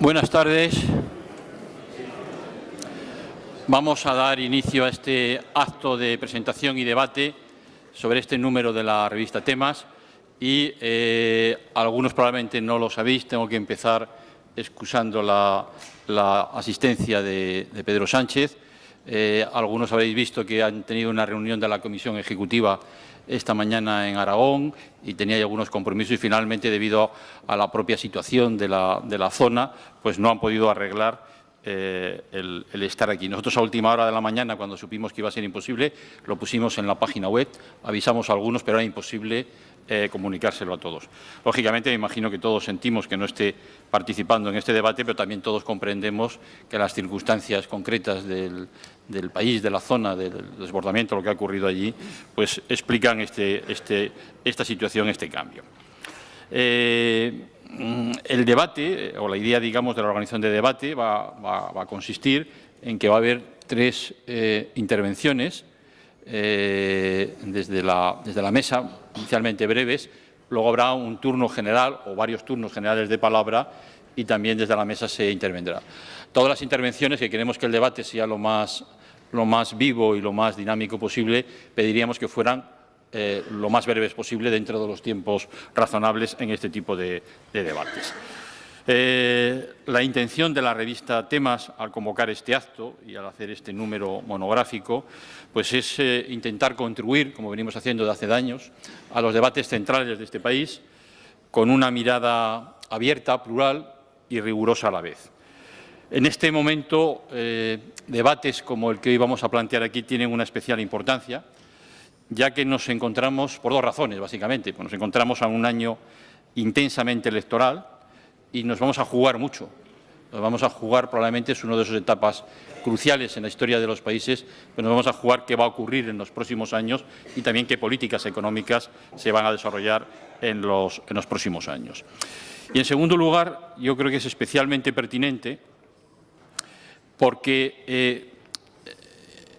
Buenas tardes. Vamos a dar inicio a este acto de presentación y debate sobre este número de la revista Temas y algunos probablemente no lo sabéis, tengo que empezar excusando la asistencia de Pedro Sánchez. Algunos habréis visto que han tenido una reunión de la Comisión Ejecutiva esta mañana en Aragón y tenía algunos compromisos y finalmente, debido a la propia situación de la zona, pues no han podido arreglar el estar aquí. Nosotros a última hora de la mañana, cuando supimos que iba a ser imposible, lo pusimos en la página web, avisamos a algunos, pero era imposible comunicárselo a todos. Lógicamente, me imagino que todos sentimos que no esté participando en este debate, pero también todos comprendemos que las circunstancias concretas del país, de la zona, del desbordamiento, lo que ha ocurrido allí, pues explican esta situación, este cambio. El debate, o la idea, digamos, de la organización de debate va a consistir en que va a haber tres intervenciones desde la mesa, inicialmente breves, luego habrá un turno general o varios turnos generales de palabra y también desde la mesa se intervendrá. Todas las intervenciones, que queremos que el debate sea lo más vivo y lo más dinámico posible, pediríamos que fueran lo más breves posible dentro de los tiempos razonables en este tipo de debates. La intención de la revista Temas al convocar este acto y al hacer este número monográfico pues es intentar contribuir, como venimos haciendo desde hace años, a los debates centrales de este país con una mirada abierta, plural y rigurosa a la vez. En este momento, debates como el que hoy vamos a plantear aquí tienen una especial importancia, ya que nos encontramos, por dos razones básicamente, pues nos encontramos a un año intensamente electoral y nos vamos a jugar mucho. Nos vamos a jugar, probablemente es una de esas etapas cruciales en la historia de los países, pero nos vamos a jugar qué va a ocurrir en los próximos años y también qué políticas económicas se van a desarrollar en los próximos años. Y, en segundo lugar, yo creo que es especialmente pertinente porque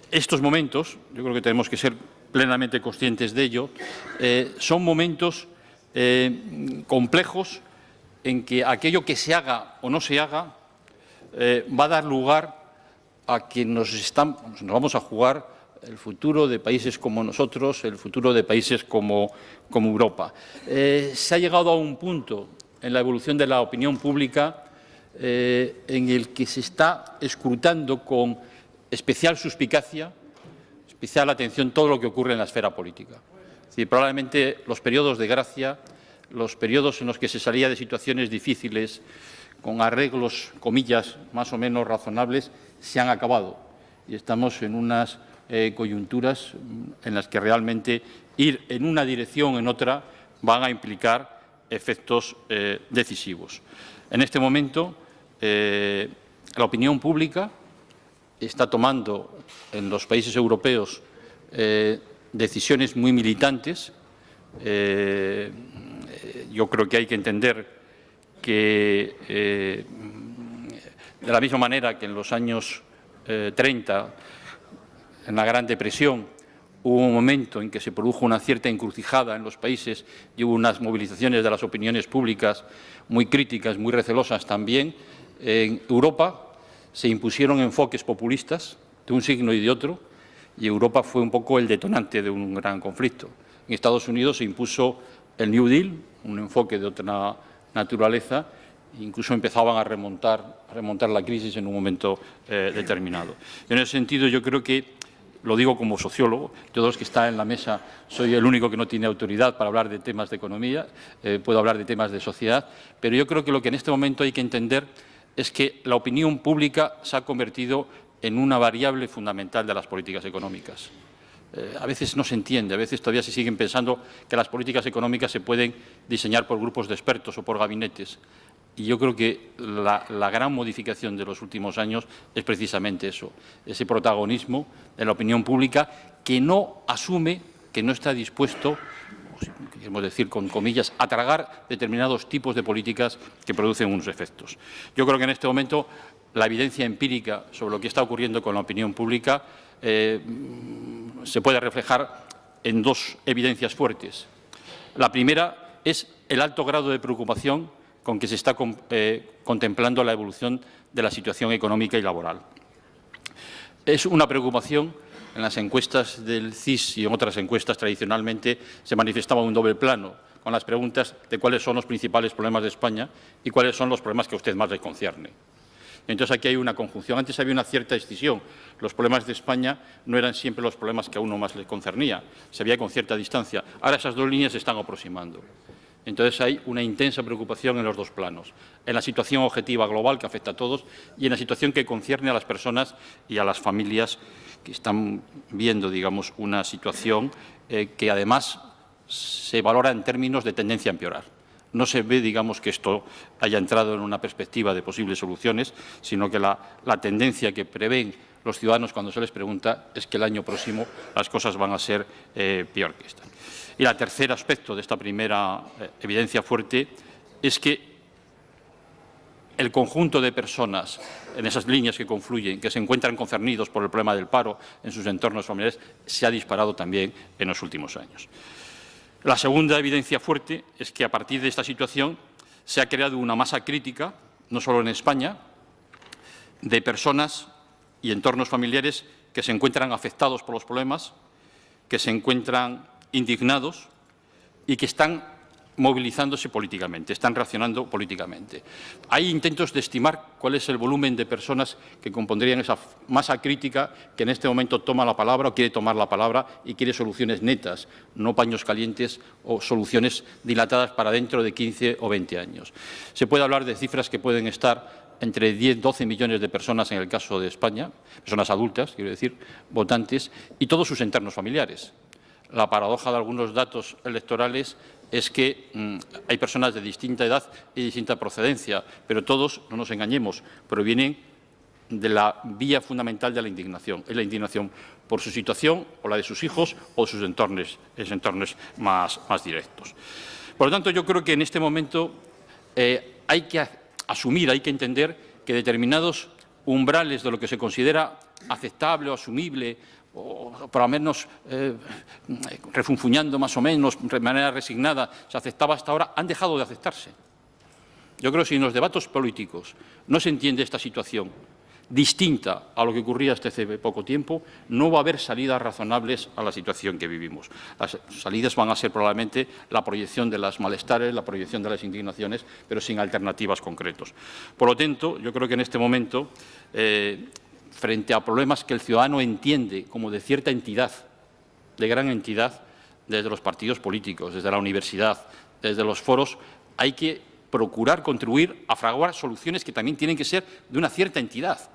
estos momentos, yo creo que tenemos que ser plenamente conscientes de ello, son momentos complejos en que aquello que se haga o no se haga va a dar lugar a que nos vamos a jugar el futuro de países como nosotros, el futuro de países como Europa. Se ha llegado a un punto en la evolución de la opinión pública en el que se está escrutando con especial suspicacia, especial atención, todo lo que ocurre en la esfera política. Es decir, probablemente los periodos de gracia, los periodos en los que se salía de situaciones difíciles, con arreglos, comillas, más o menos razonables, se han acabado. Y estamos en unas coyunturas en las que realmente ir en una dirección o en otra van a implicar efectos decisivos. En este momento, la opinión pública está tomando en los países europeos decisiones muy militantes. Yo creo que hay que entender que, de la misma manera que en los años 30, en la Gran Depresión, hubo un momento en que se produjo una cierta encrucijada en los países y hubo unas movilizaciones de las opiniones públicas muy críticas, muy recelosas también, en Europa se impusieron enfoques populistas de un signo y de otro, y Europa fue un poco el detonante de un gran conflicto. En Estados Unidos se impuso el New Deal, un enfoque de otra naturaleza, e incluso empezaban a remontar la crisis en un momento determinado. En ese sentido, yo creo que, lo digo como sociólogo, yo de los que está en la mesa soy el único que no tiene autoridad para hablar de temas de economía, puedo hablar de temas de sociedad, pero yo creo que lo que en este momento hay que entender es que la opinión pública se ha convertido en una variable fundamental de las políticas económicas. A veces no se entiende, a veces todavía se siguen pensando que las políticas económicas se pueden diseñar por grupos de expertos o por gabinetes. Y yo creo que la gran modificación de los últimos años es precisamente eso, ese protagonismo de la opinión pública que no asume, que no está dispuesto, queremos decir con comillas, a tragar determinados tipos de políticas que producen unos efectos. Yo creo que en este momento la evidencia empírica sobre lo que está ocurriendo con la opinión pública se puede reflejar en dos evidencias fuertes. La primera es el alto grado de preocupación con que se está contemplando la evolución de la situación económica y laboral. Es una preocupación. En las encuestas del CIS y en otras encuestas tradicionalmente se manifestaba un doble plano, con las preguntas de cuáles son los principales problemas de España y cuáles son los problemas que a usted más le concierne. Entonces, aquí hay una conjunción. Antes había una cierta escisión. Los problemas de España no eran siempre los problemas que a uno más le concernía. Se veía con cierta distancia. Ahora esas dos líneas se están aproximando. Entonces, hay una intensa preocupación en los dos planos, en la situación objetiva global que afecta a todos y en la situación que concierne a las personas y a las familias que están viendo, digamos, una situación que, además, se valora en términos de tendencia a empeorar. No se ve, digamos, que esto haya entrado en una perspectiva de posibles soluciones, sino que la tendencia que prevén los ciudadanos cuando se les pregunta es que el año próximo las cosas van a ser peor que esta. Y el tercer aspecto de esta primera evidencia fuerte es que el conjunto de personas en esas líneas que confluyen, que se encuentran concernidos por el problema del paro en sus entornos familiares, se ha disparado también en los últimos años. La segunda evidencia fuerte es que a partir de esta situación se ha creado una masa crítica, no solo en España, de personas y entornos familiares que se encuentran afectados por los problemas, que se encuentran indignados y que están movilizándose políticamente, están reaccionando políticamente. Hay intentos de estimar cuál es el volumen de personas que compondrían esa masa crítica que en este momento toma la palabra o quiere tomar la palabra y quiere soluciones netas, no paños calientes o soluciones dilatadas para dentro de 15 o 20 años. Se puede hablar de cifras que pueden estar entre 10 y 12 millones de personas en el caso de España, personas adultas, quiero decir, votantes, y todos sus entornos familiares. La paradoja de algunos datos electorales es que hay personas de distinta edad y distinta procedencia, pero todos, no nos engañemos, provienen de la vía fundamental de la indignación. Es la indignación por su situación o la de sus hijos o sus entornos más directos. Por lo tanto, yo creo que en este momento hay que asumir, hay que entender que determinados umbrales de lo que se considera aceptable o asumible, o por lo menos refunfuñando más o menos, de manera resignada, se aceptaba hasta ahora, han dejado de aceptarse. Yo creo que si en los debates políticos no se entiende esta situación distinta a lo que ocurría hasta hace poco tiempo, no va a haber salidas razonables a la situación que vivimos. Las salidas van a ser probablemente la proyección de las malestares, la proyección de las indignaciones, pero sin alternativas concretas. Por lo tanto, yo creo que en este momento, frente a problemas que el ciudadano entiende como de cierta entidad, de gran entidad, desde los partidos políticos, desde la universidad, desde los foros, hay que procurar contribuir a fraguar soluciones que también tienen que ser de una cierta entidad.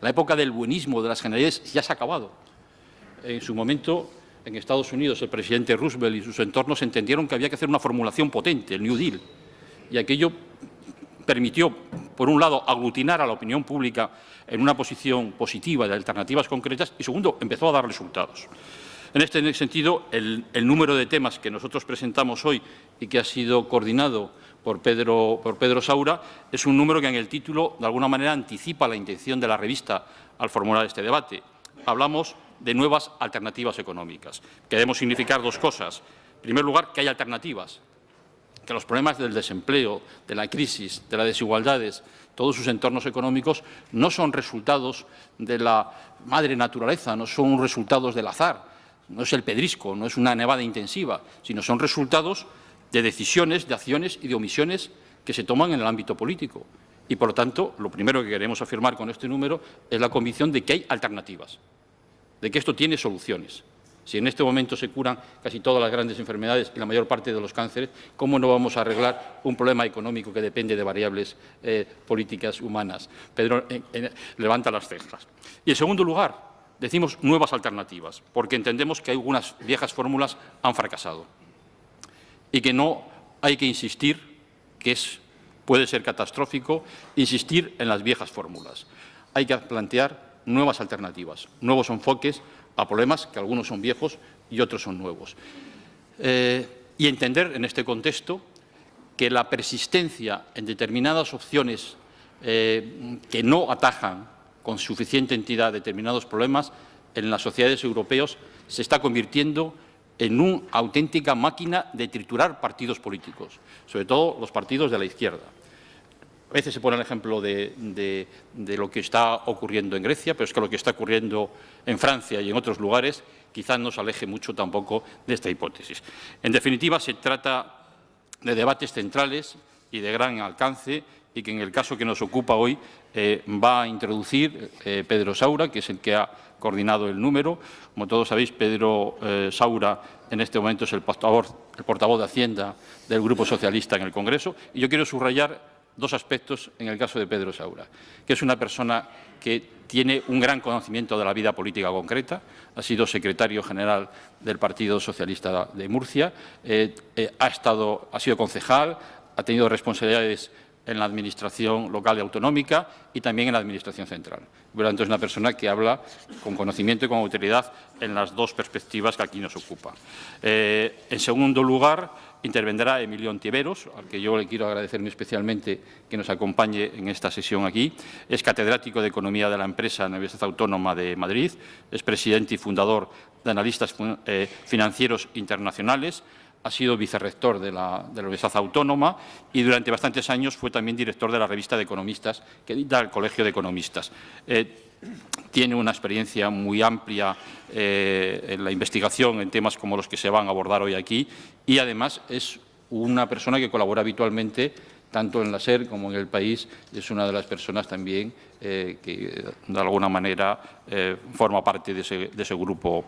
La época del buenismo, de las generalidades, ya se ha acabado. En su momento, en Estados Unidos, el presidente Roosevelt y sus entornos entendieron que había que hacer una formulación potente, el New Deal, y aquello permitió, por un lado, aglutinar a la opinión pública en una posición positiva de alternativas concretas y, segundo, empezó a dar resultados. En este sentido, el número de temas que nosotros presentamos hoy y que ha sido coordinado por Pedro Saura es un número que en el título, de alguna manera, anticipa la intención de la revista al formular este debate. Hablamos de nuevas alternativas económicas, que debemos significar dos cosas. En primer lugar, que hay alternativas, que los problemas del desempleo, de la crisis, de las desigualdades, todos sus entornos económicos, no son resultados de la madre naturaleza, no son resultados del azar, no es el pedrisco, no es una nevada intensiva, sino son resultados de decisiones, de acciones y de omisiones que se toman en el ámbito político. Y, por lo tanto, lo primero que queremos afirmar con este número es la convicción de que hay alternativas, de que esto tiene soluciones. Si en este momento se curan casi todas las grandes enfermedades y la mayor parte de los cánceres, ¿cómo no vamos a arreglar un problema económico que depende de variables políticas humanas? Pedro levanta las cejas. Y, en segundo lugar, decimos nuevas alternativas, porque entendemos que algunas viejas fórmulas han fracasado y que no hay que insistir, que puede ser catastrófico, insistir en las viejas fórmulas. Hay que plantear nuevas alternativas, nuevos enfoques a problemas que algunos son viejos y otros son nuevos. Y entender en este contexto que la persistencia en determinadas opciones que no atajan con suficiente entidad determinados problemas en las sociedades europeas se está convirtiendo en una auténtica máquina de triturar partidos políticos, sobre todo los partidos de la izquierda. A veces se pone el ejemplo de lo que está ocurriendo en Grecia, pero es que lo que está ocurriendo en Francia y en otros lugares quizás no se aleje mucho tampoco de esta hipótesis. En definitiva, se trata de debates centrales y de gran alcance y que en el caso que nos ocupa hoy va a introducir Pedro Saura, que es el que ha coordinado el número. Como todos sabéis, Pedro Saura en este momento es el portavoz de Hacienda del Grupo Socialista en el Congreso. Y yo quiero subrayar dos aspectos en el caso de Pedro Saura, que es una persona que tiene un gran conocimiento de la vida política concreta, ha sido secretario general del Partido Socialista de Murcia, ha sido concejal, ha tenido responsabilidades en la Administración local y autonómica y también en la Administración central. Por lo tanto, es una persona que habla con conocimiento y con autoridad en las dos perspectivas que aquí nos ocupa. En segundo lugar, intervendrá Emilio Ontiveros, al que yo le quiero agradecer muy especialmente que nos acompañe en esta sesión aquí. Es catedrático de Economía de la Empresa en la Universidad Autónoma de Madrid, es presidente y fundador de Analistas Financieros Internacionales, ha sido vicerrector de la Universidad Autónoma y durante bastantes años fue también director de la revista de economistas que edita el Colegio de Economistas. Tiene una experiencia muy amplia en la investigación en temas como los que se van a abordar hoy aquí y, además, es una persona que colabora habitualmente tanto en la SER como en El País. Es una de las personas también que, de alguna manera, forma parte de ese grupo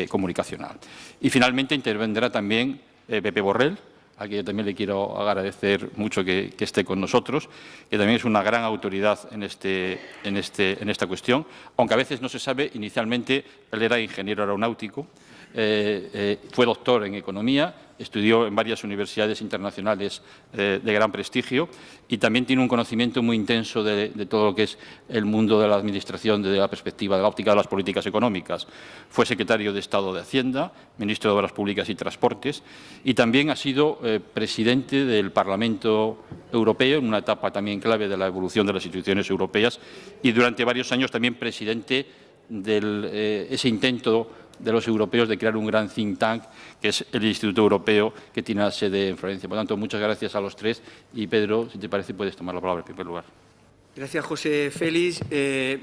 comunicacional. Y, finalmente, intervendrá también Pepe Borrell, a quien yo también le quiero agradecer mucho que esté con nosotros, que también es una gran autoridad en esta cuestión, aunque a veces no se sabe. Inicialmente él era ingeniero aeronáutico, fue doctor en Economía, estudió en varias universidades internacionales de gran prestigio y también tiene un conocimiento muy intenso de todo lo que es el mundo de la Administración desde la perspectiva de la óptica de las políticas económicas. Fue secretario de Estado de Hacienda, ministro de Obras Públicas y Transportes y también ha sido presidente del Parlamento Europeo en una etapa también clave de la evolución de las instituciones europeas y durante varios años también presidente de ese intento de los europeos de crear un gran think tank, que es el Instituto Europeo, que tiene la sede en Florencia. Por lo tanto, muchas gracias a los tres. Y, Pedro, si te parece, puedes tomar la palabra en primer lugar. Gracias, José Félix.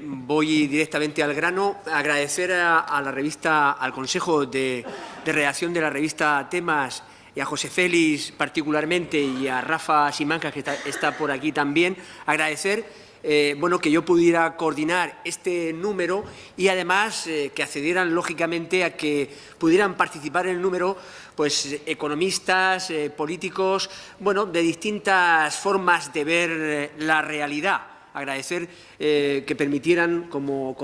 Voy directamente al grano. Agradecer a la revista, al Consejo de Redacción de la revista Temas y a José Félix particularmente y a Rafa Simancas, que está por aquí también. Agradecer que yo pudiera coordinar este número y, además, que accedieran, lógicamente, a que pudieran participar en el número pues, economistas, políticos, de distintas formas de ver la realidad. Agradecer que permitieran, como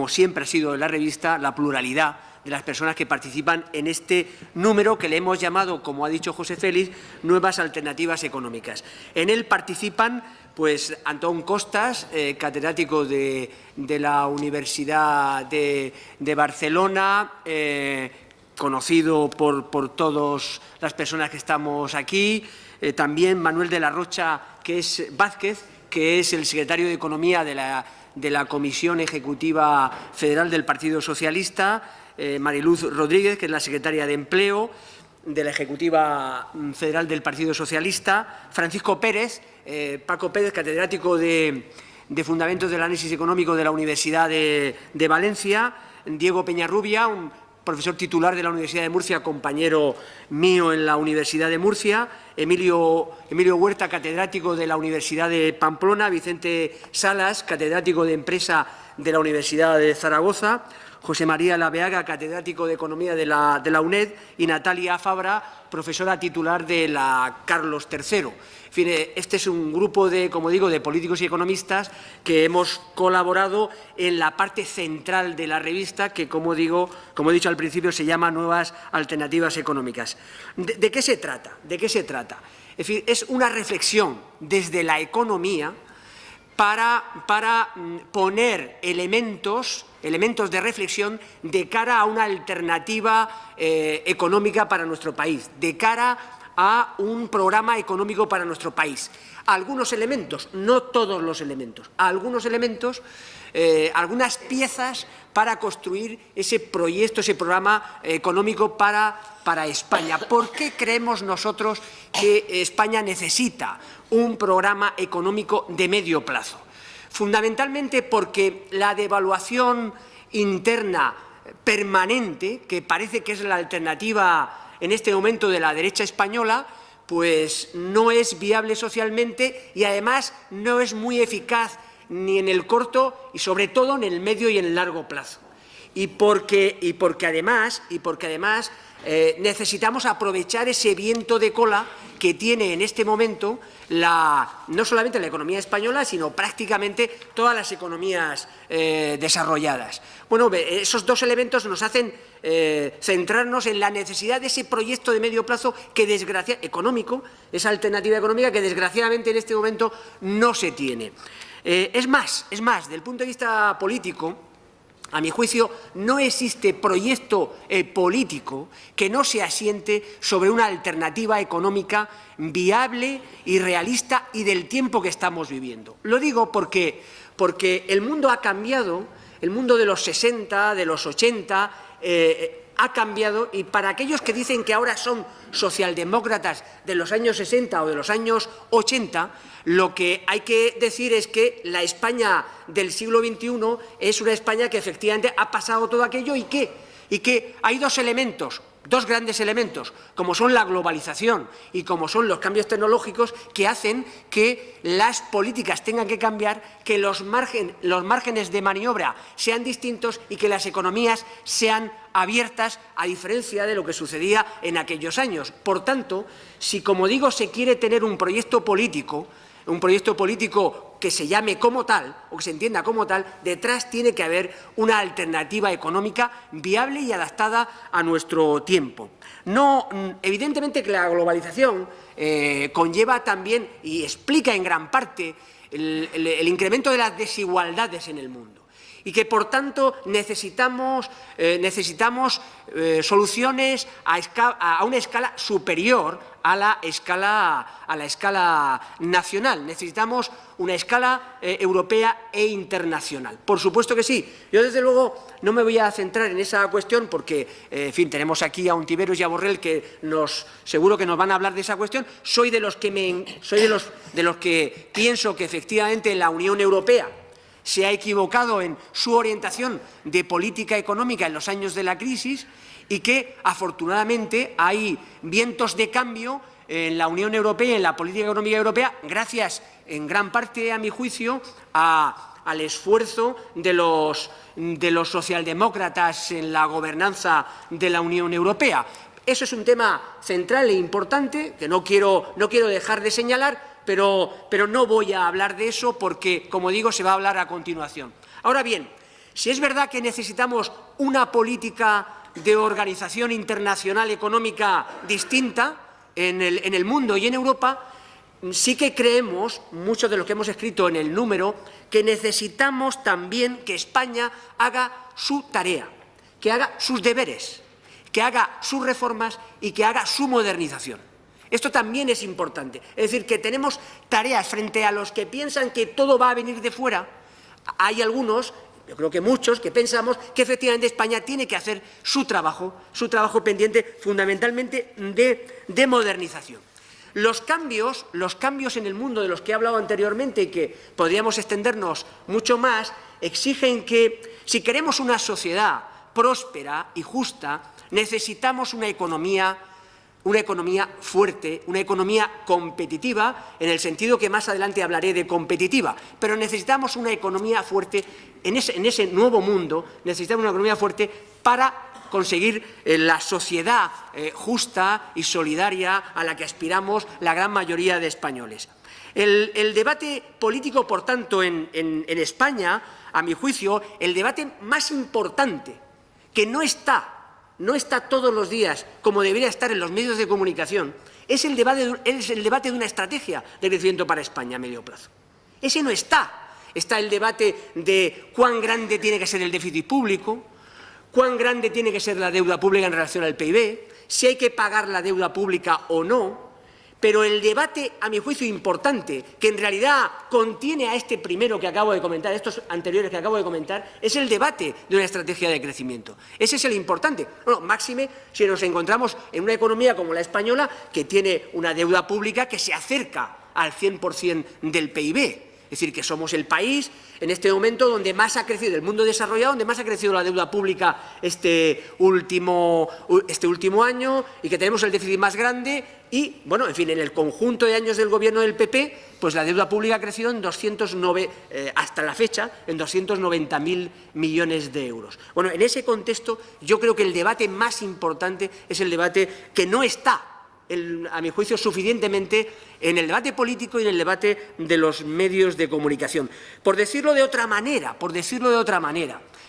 siempre ha sido en la revista, la pluralidad de las personas que participan en este número que le hemos llamado, como ha dicho José Félix, Nuevas Alternativas Económicas. En él participan pues Antón Costas, catedrático de la Universidad de Barcelona, conocido por todas las personas que estamos aquí, también Manuel de la Rocha Vázquez, que es el secretario de Economía de la Comisión Ejecutiva Federal del Partido Socialista, Mariluz Rodríguez, que es la secretaria de Empleo de la Ejecutiva Federal del Partido Socialista, Francisco Pérez, Paco Pérez, catedrático de Fundamentos del Análisis Económico de la Universidad de Valencia, Diego Peñarrubia, un profesor titular de la Universidad de Murcia, compañero mío en la Universidad de Murcia, Emilio Huerta, catedrático de la Universidad de Pamplona, Vicente Salas, catedrático de Empresa de la Universidad de Zaragoza, José María Laveaga, catedrático de Economía de la UNED, y Natalia Fabra, profesora titular de la Carlos III. En fin, este es un grupo de políticos y economistas que hemos colaborado en la parte central de la revista, que, como he dicho al principio, se llama Nuevas Alternativas Económicas. ¿De qué se trata? ¿De qué se trata? En fin, es una reflexión desde la economía para poner elementos de reflexión de cara a una alternativa económica para nuestro país, de cara a un programa económico para nuestro país. Algunos elementos, no todos los elementos, algunos elementos, algunas piezas para construir ese proyecto, ese programa económico para España. ¿Por qué creemos nosotros que España necesita un programa económico de medio plazo? Fundamentalmente porque la devaluación interna permanente, que parece que es la alternativa en este momento de la derecha española, pues no es viable socialmente y además no es muy eficaz ni en el corto y sobre todo en el medio y en el largo plazo. Y porque además necesitamos aprovechar ese viento de cola que tiene en este momento no solamente la economía española, sino prácticamente todas las economías desarrolladas. Bueno, esos dos elementos nos hacen centrarnos en la necesidad de ese proyecto de medio plazo económico, esa alternativa económica que desgraciadamente en este momento no se tiene. Es más, desde el punto de vista político, a mi juicio, no existe proyecto político que no se asiente sobre una alternativa económica viable y realista y del tiempo que estamos viviendo. Lo digo porque el mundo ha cambiado, el mundo de los 60, de los 80, ha cambiado, y para aquellos que dicen que ahora son socialdemócratas de los años 60 o de los años 80, lo que hay que decir es que la España del siglo XXI es una España que efectivamente ha pasado todo aquello y que hay dos grandes elementos, como son la globalización y como son los cambios tecnológicos, que hacen que las políticas tengan que cambiar, que los márgenes de maniobra sean distintos y que las economías sean abiertas, a diferencia de lo que sucedía en aquellos años. Por tanto, si, como digo, se quiere tener un proyecto político que se llame como tal o que se entienda como tal, detrás tiene que haber una alternativa económica viable y adaptada a nuestro tiempo. Evidentemente que la globalización conlleva también y explica en gran parte el incremento de las desigualdades en el mundo y que, por tanto, necesitamos soluciones a una escala superior a la escala nacional. Necesitamos una escala europea e internacional. Por supuesto que sí. Yo, desde luego, no me voy a centrar en esa cuestión porque, en fin, tenemos aquí a Ontiveros y a Borrell que seguro que nos van a hablar de esa cuestión. Soy de los que pienso que, efectivamente, la Unión Europea se ha equivocado en su orientación de política económica en los años de la crisis y que, afortunadamente, hay vientos de cambio en la Unión Europea y en la política económica europea, gracias, en gran parte, a mi juicio, al esfuerzo de los socialdemócratas en la gobernanza de la Unión Europea. Eso es un tema central e importante que no quiero dejar de señalar, pero no voy a hablar de eso porque, como digo, se va a hablar a continuación. Ahora bien, si es verdad que necesitamos una política de organización internacional económica distinta en el mundo y en Europa, sí que creemos, muchos de los que hemos escrito en el número, que necesitamos también que España haga su tarea, que haga sus deberes, que haga sus reformas y que haga su modernización. Esto también es importante. Es decir, que tenemos tareas frente a los que piensan que todo va a venir de fuera. Hay algunos, yo creo que muchos, que pensamos que efectivamente España tiene que hacer su trabajo pendiente fundamentalmente de modernización. Los cambios en el mundo de los que he hablado anteriormente y que podríamos extendernos mucho más, exigen que, si queremos una sociedad próspera y justa, necesitamos una economía fuerte, una economía competitiva, en el sentido que más adelante hablaré de competitiva, pero necesitamos una economía fuerte en ese nuevo mundo, necesitamos una economía fuerte para conseguir la sociedad justa y solidaria a la que aspiramos la gran mayoría de españoles. El debate político, por tanto, en España, a mi juicio, el debate más importante, que no está todos los días como debería estar en los medios de comunicación, es el debate de una estrategia de crecimiento para España a medio plazo. Ese no está. Está el debate de cuán grande tiene que ser el déficit público, cuán grande tiene que ser la deuda pública en relación al PIB, si hay que pagar la deuda pública o no, Pero el debate, a mi juicio, importante, que en realidad contiene a este primero que acabo de comentar, estos anteriores que acabo de comentar, es el debate de una estrategia de crecimiento. Ese es el importante. Bueno, máxime si nos encontramos en una economía como la española, que tiene una deuda pública que se acerca al 100% del PIB. Es decir, que somos el país en este momento donde más ha crecido, el mundo desarrollado, donde más ha crecido la deuda pública este último año, y que tenemos el déficit más grande y, bueno, en fin, en el conjunto de años del Gobierno del PP, pues la deuda pública ha crecido en hasta la fecha en 290.000 millones de euros. Bueno, en ese contexto yo creo que el debate más importante es el debate que no está, a mi juicio, suficientemente en el debate político y en el debate de los medios de comunicación. Por decirlo de otra manera,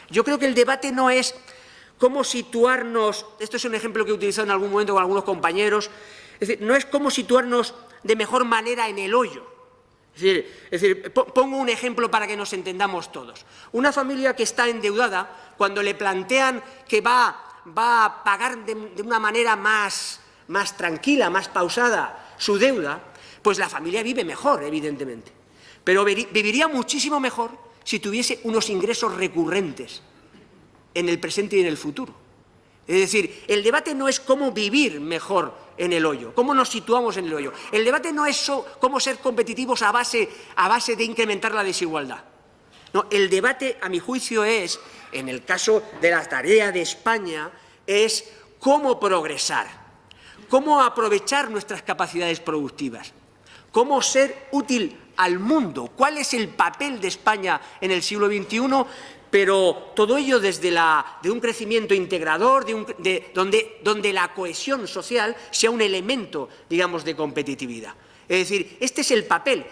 yo creo que el debate no es cómo situarnos, esto es un ejemplo que he utilizado en algún momento con algunos compañeros, es decir, no es cómo situarnos de mejor manera en el hoyo. Es decir, pongo un ejemplo para que nos entendamos todos. Una familia que está endeudada, cuando le plantean que va a pagar de una manera más tranquila, más pausada su deuda, pues la familia vive mejor, evidentemente. Pero viviría muchísimo mejor si tuviese unos ingresos recurrentes en el presente y en el futuro. Es decir, el debate no es cómo vivir mejor en el hoyo, cómo nos situamos en el hoyo. El debate no es cómo ser competitivos a base de incrementar la desigualdad. No, el debate, a mi juicio, es, en el caso de la tarea de España, es cómo progresar, cómo aprovechar nuestras capacidades productivas, cómo ser útil al mundo, cuál es el papel de España en el siglo XXI, pero todo ello desde de un crecimiento integrador, donde la cohesión social sea un elemento, digamos, de competitividad. Es decir, este es el papel,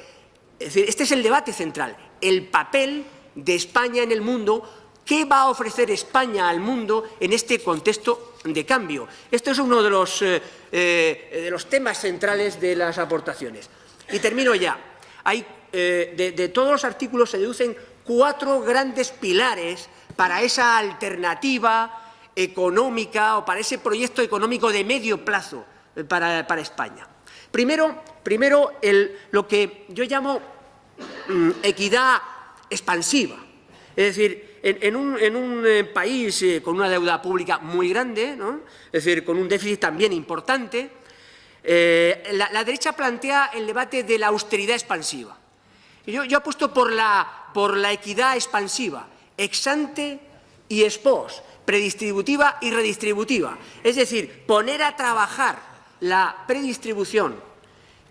es decir, este es el debate central, el papel de España en el mundo. ¿Qué va a ofrecer España al mundo en este contexto de cambio? Esto es uno de los temas centrales de las aportaciones. Y termino ya. De todos los artículos se deducen 4 grandes pilares para esa alternativa económica o para ese proyecto económico de medio plazo para España. Primero lo que yo llamo equidad expansiva. Es decir, en un país con una deuda pública muy grande, ¿no? Es decir, con un déficit también importante, la derecha plantea el debate de la austeridad expansiva. Y yo apuesto por la equidad expansiva, ex ante y ex post, predistributiva y redistributiva. Es decir, poner a trabajar la predistribución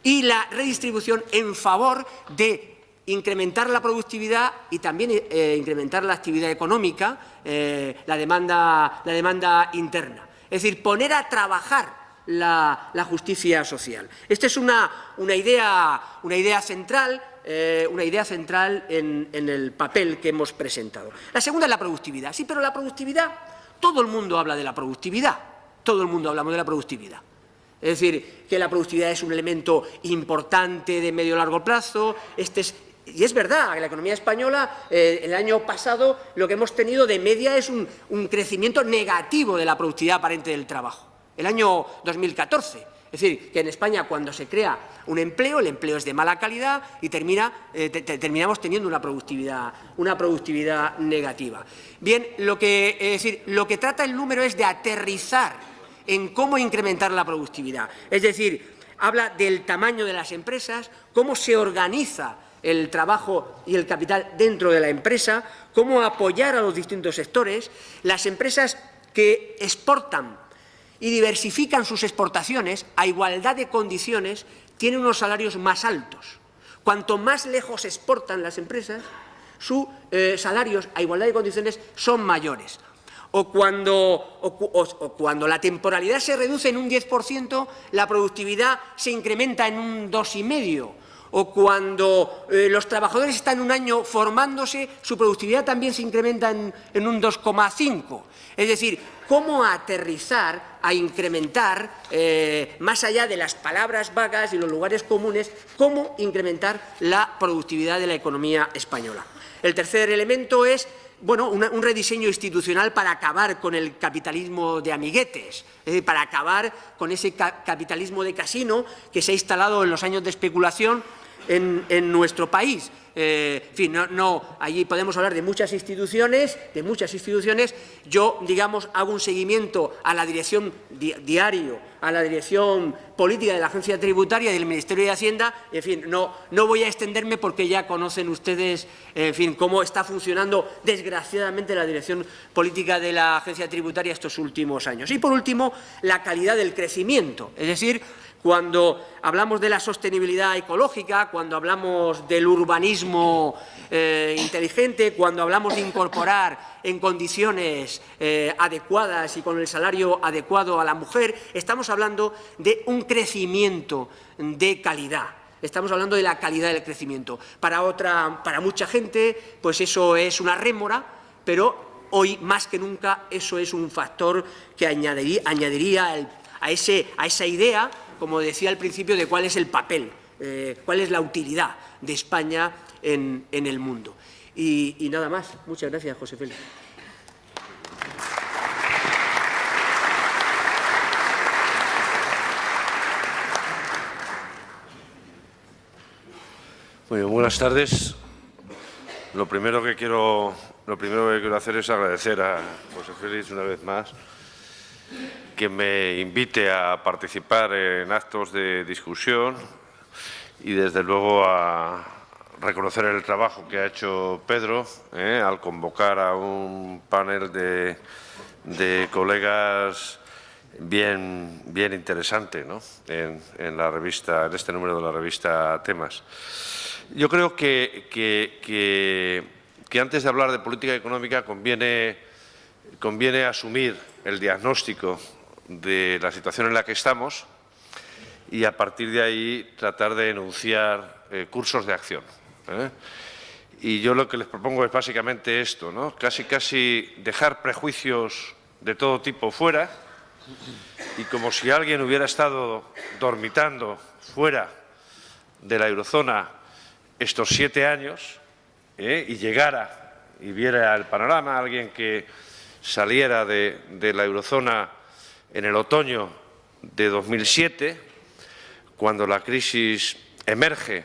y la redistribución en favor de incrementar la productividad y también incrementar la actividad económica, la demanda interna. Es decir, poner a trabajar la justicia social. Esta es una idea central en el papel que hemos presentado. La segunda es la productividad. Sí, pero la productividad, todo el mundo habla de la productividad. Todo el mundo hablamos de la productividad. Es decir, que la productividad es un elemento importante de medio y largo plazo. Y es verdad que la economía española, el año pasado, lo que hemos tenido de media es un crecimiento negativo de la productividad aparente del trabajo. El año 2014. Es decir, que en España, cuando se crea un empleo, el empleo es de mala calidad y terminamos teniendo una productividad negativa. Bien, lo que trata el número es de aterrizar en cómo incrementar la productividad. Es decir, habla del tamaño de las empresas, cómo se organiza el trabajo y el capital dentro de la empresa, cómo apoyar a los distintos sectores. Las empresas que exportan y diversifican sus exportaciones a igualdad de condiciones tienen unos salarios más altos. Cuanto más lejos exportan las empresas, sus salarios a igualdad de condiciones son mayores. O cuando la temporalidad se reduce en un 10%, la productividad se incrementa en un 2,5%. O cuando los trabajadores están un año formándose, su productividad también se incrementa en un 2,5%. Es decir, cómo aterrizar a incrementar, más allá de las palabras vagas y los lugares comunes, cómo incrementar la productividad de la economía española. El tercer elemento es bueno, un rediseño institucional para acabar con el capitalismo de amiguetes, para acabar con ese capitalismo de casino que se ha instalado en los años de especulación en nuestro país. En fin, allí podemos hablar de muchas instituciones. Yo, digamos, hago un seguimiento a la dirección diario, a la dirección política de la Agencia Tributaria y del Ministerio de Hacienda. En fin, no voy a extenderme porque ya conocen ustedes, en fin, cómo está funcionando, desgraciadamente, la dirección política de la Agencia Tributaria estos últimos años. Y, por último, la calidad del crecimiento. Es decir, cuando hablamos de la sostenibilidad ecológica, cuando hablamos del urbanismo inteligente, cuando hablamos de incorporar en condiciones adecuadas y con el salario adecuado a la mujer, estamos hablando de un crecimiento de calidad. Estamos hablando de la calidad del crecimiento. Para mucha gente, pues eso es una rémora, pero hoy más que nunca eso es un factor que añadiría a esa idea, como decía al principio, de cuál es el papel, cuál es la utilidad de España en el mundo. Y nada más. Muchas gracias, José Félix. Muy bien, buenas tardes. Lo primero que quiero hacer es agradecer a José Félix una vez más que me invite a participar en actos de discusión y, desde luego, a reconocer el trabajo que ha hecho Pedro al convocar a un panel de colegas bien interesante, ¿no?, en este número de la revista Temas. Yo creo que antes de hablar de política económica conviene asumir el diagnóstico de la situación en la que estamos y, a partir de ahí, tratar de enunciar cursos de acción. Y yo lo que les propongo es básicamente esto, ¿no? Casi dejar prejuicios de todo tipo fuera, y, como si alguien hubiera estado dormitando fuera de la eurozona estos 7 años y llegara y viera el panorama, alguien que saliera de la eurozona en el otoño de 2007, cuando la crisis emerge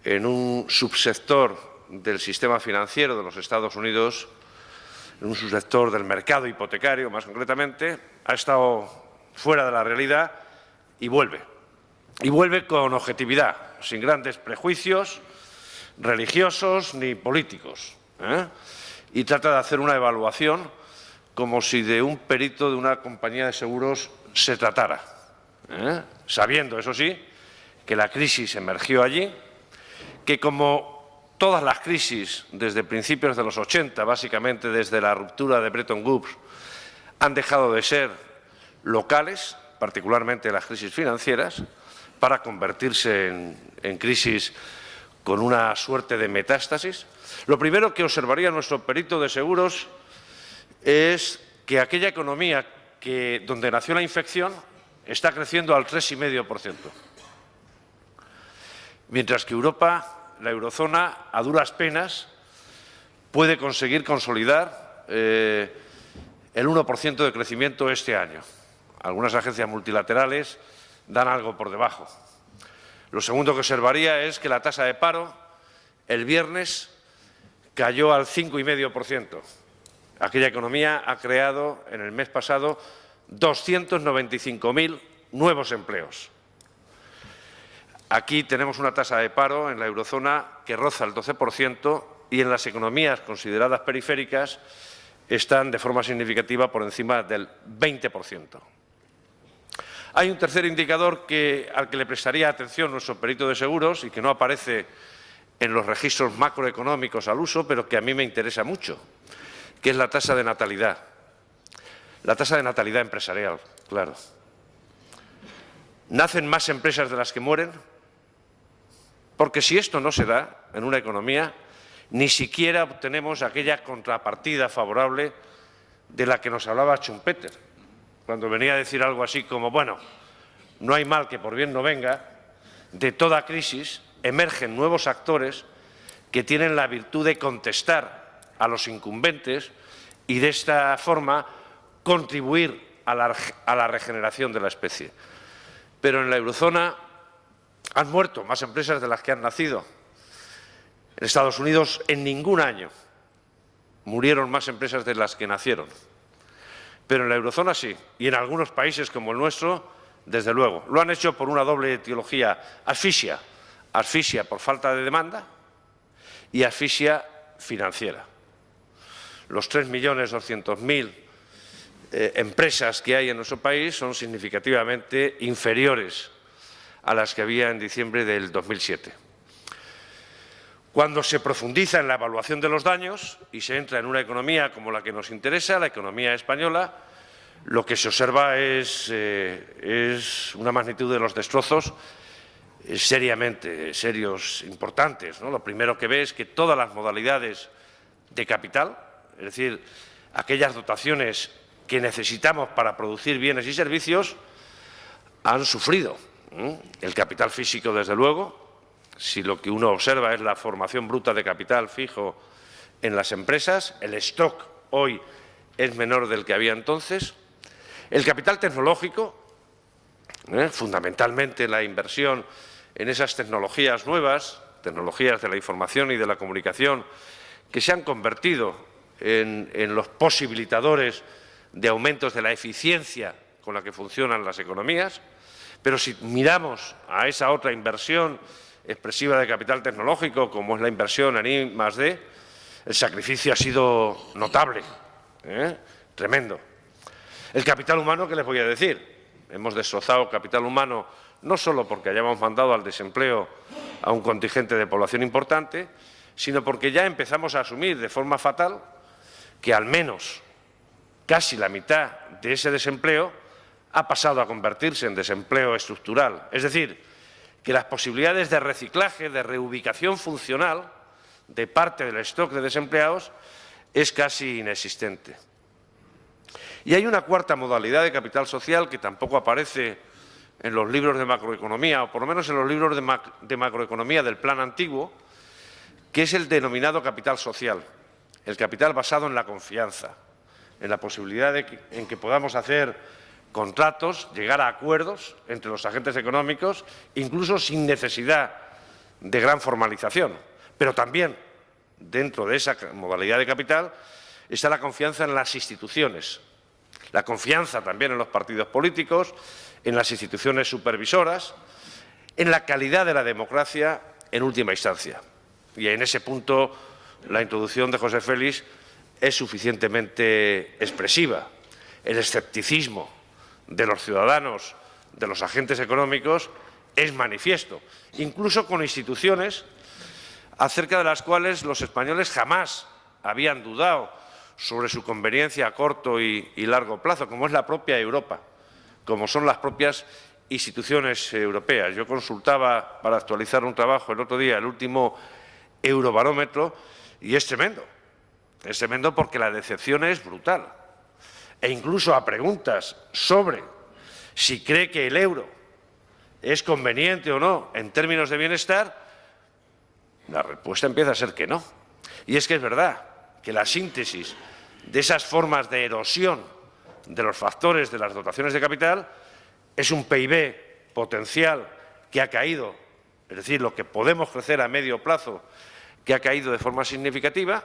en un subsector del sistema financiero de los Estados Unidos, en un subsector del mercado hipotecario, más concretamente, ha estado fuera de la realidad y vuelve. Y vuelve con objetividad, sin grandes prejuicios religiosos ni políticos, y trata de hacer una evaluación como si de un perito de una compañía de seguros se tratara, sabiendo, eso sí, que la crisis emergió allí, que, como todas las crisis desde principios de los 80, básicamente desde la ruptura de Bretton Woods, han dejado de ser locales, particularmente las crisis financieras, para convertirse en crisis con una suerte de metástasis. Lo primero que observaría nuestro perito de seguros es que aquella economía donde nació la infección está creciendo al 3,5%, mientras que Europa, la eurozona, a duras penas puede conseguir consolidar el 1% de crecimiento este año. Algunas agencias multilaterales dan algo por debajo. Lo segundo que observaría es que la tasa de paro el viernes cayó al 5,5%. Aquella economía ha creado en el mes pasado 295.000 nuevos empleos. Aquí tenemos una tasa de paro en la eurozona que roza el 12%, y en las economías consideradas periféricas están de forma significativa por encima del 20%. Hay un tercer indicador al que le prestaría atención nuestro perito de seguros y que no aparece en los registros macroeconómicos al uso, pero que a mí me interesa mucho, que es la tasa de natalidad. La tasa de natalidad empresarial, claro. ¿Nacen más empresas de las que mueren? Porque si esto no se da en una economía, ni siquiera obtenemos aquella contrapartida favorable de la que nos hablaba Schumpeter, cuando venía a decir algo así como, bueno, no hay mal que por bien no venga, de toda crisis emergen nuevos actores que tienen la virtud de contestar a los incumbentes y de esta forma contribuir a la regeneración de la especie. Pero en la eurozona han muerto más empresas de las que han nacido. En Estados Unidos, en ningún año murieron más empresas de las que nacieron. Pero en la eurozona sí, y en algunos países como el nuestro, desde luego. Lo han hecho por una doble etiología: asfixia. Asfixia por falta de demanda y asfixia financiera. Los 3.200.000 empresas que hay en nuestro país son significativamente inferiores a las que había en diciembre del 2007. Cuando se profundiza en la evaluación de los daños y se entra en una economía como la que nos interesa, la economía española, lo que se observa es una magnitud de los destrozos serios, importantes, ¿no? Lo primero que ve es que todas las modalidades de capital, es decir, aquellas dotaciones que necesitamos para producir bienes y servicios, han sufrido. El capital físico, desde luego, si lo que uno observa es la formación bruta de capital fijo en las empresas, el stock hoy es menor del que había entonces. El capital tecnológico, fundamentalmente la inversión en esas tecnologías nuevas, tecnologías de la información y de la comunicación, que se han convertido en los posibilitadores de aumentos de la eficiencia con la que funcionan las economías. Pero si miramos a esa otra inversión expresiva de capital tecnológico, como es la inversión en I+D, el sacrificio ha sido notable, tremendo. El capital humano, ¿qué les voy a decir? Hemos destrozado capital humano no solo porque hayamos mandado al desempleo a un contingente de población importante, sino porque ya empezamos a asumir de forma fatal que al menos casi la mitad de ese desempleo ha pasado a convertirse en desempleo estructural. Es decir, que las posibilidades de reciclaje, de reubicación funcional de parte del stock de desempleados es casi inexistente. Y hay una cuarta modalidad de capital social que tampoco aparece en los libros de macroeconomía, o por lo menos en los libros de macroeconomía del plan antiguo, que es el denominado capital social, el capital basado en la confianza, en la posibilidad en que podamos hacer contratos, llegar a acuerdos entre los agentes económicos, incluso sin necesidad de gran formalización. Pero también, dentro de esa modalidad de capital, está la confianza en las instituciones, la confianza también en los partidos políticos, en las instituciones supervisoras, en la calidad de la democracia en última instancia. Y en ese punto la introducción de José Félix es suficientemente expresiva. El escepticismo de los ciudadanos, de los agentes económicos, es manifiesto, incluso con instituciones acerca de las cuales los españoles jamás habían dudado sobre su conveniencia a corto y largo plazo, como es la propia Europa, como son las propias instituciones europeas. Yo consultaba para actualizar un trabajo el otro día, el último Eurobarómetro, y es tremendo. Es tremendo porque la decepción es brutal. E incluso a preguntas sobre si cree que el euro es conveniente o no en términos de bienestar, la respuesta empieza a ser que no. Y es que es verdad que la síntesis de esas formas de erosión de los factores de las dotaciones de capital es un PIB potencial que ha caído, es decir, lo que podemos crecer a medio plazo, que ha caído de forma significativa,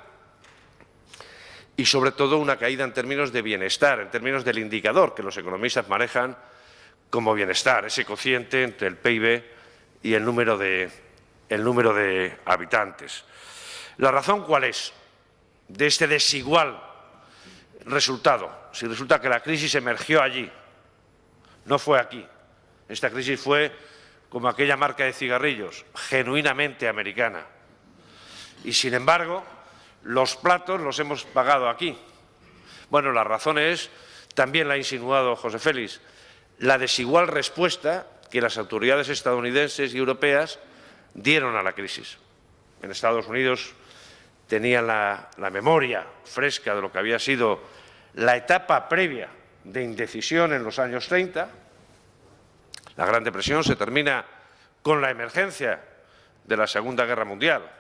y sobre todo una caída en términos de bienestar, en términos del indicador que los economistas manejan como bienestar, ese cociente entre el PIB y el número de habitantes. ¿La razón cuál es de este desigual resultado? Si resulta que la crisis emergió allí, no fue aquí. Esta crisis fue como aquella marca de cigarrillos, genuinamente americana. Y sin embargo, los platos los hemos pagado aquí. Bueno, la razón es, también la ha insinuado José Félix, la desigual respuesta que las autoridades estadounidenses y europeas dieron a la crisis. En Estados Unidos tenían la memoria fresca de lo que había sido la etapa previa de indecisión en los años 30. La Gran Depresión se termina con la emergencia de la Segunda Guerra Mundial.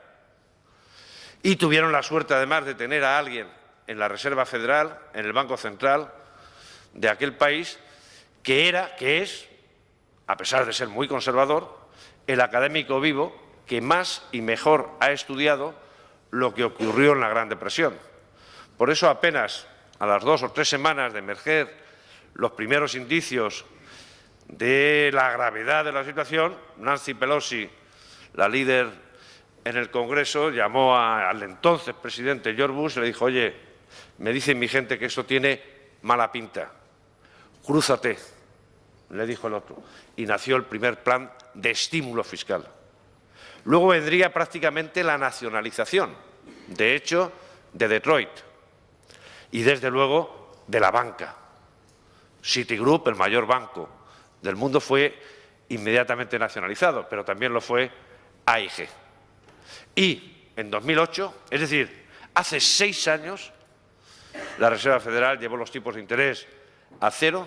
y tuvieron la suerte además de tener a alguien en la Reserva Federal, en el Banco Central de aquel país, que es, a pesar de ser muy conservador, el académico vivo que más y mejor ha estudiado lo que ocurrió en la Gran Depresión. Por eso, apenas a las 2 o 3 semanas de emerger los primeros indicios de la gravedad de la situación, Nancy Pelosi, la líder en el Congreso, llamó al entonces presidente George Bush y le dijo: oye, me dicen mi gente que esto tiene mala pinta, crúzate, le dijo el otro. Y nació el primer plan de estímulo fiscal. Luego vendría prácticamente la nacionalización, de hecho, de Detroit y, desde luego, de la banca. Citigroup, el mayor banco del mundo, fue inmediatamente nacionalizado, pero también lo fue AIG. Y en 2008, es decir, hace 6 años, la Reserva Federal llevó los tipos de interés a 0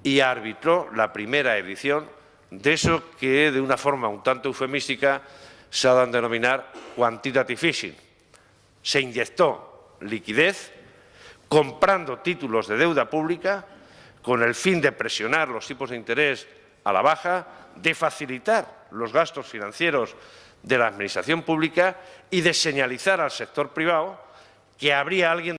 y arbitró la primera edición de eso que, de una forma un tanto eufemística, se ha dado a denominar quantitative easing. Se inyectó liquidez comprando títulos de deuda pública con el fin de presionar los tipos de interés a la baja, de facilitar los gastos financieros de la administración pública y de señalizar al sector privado que habría alguien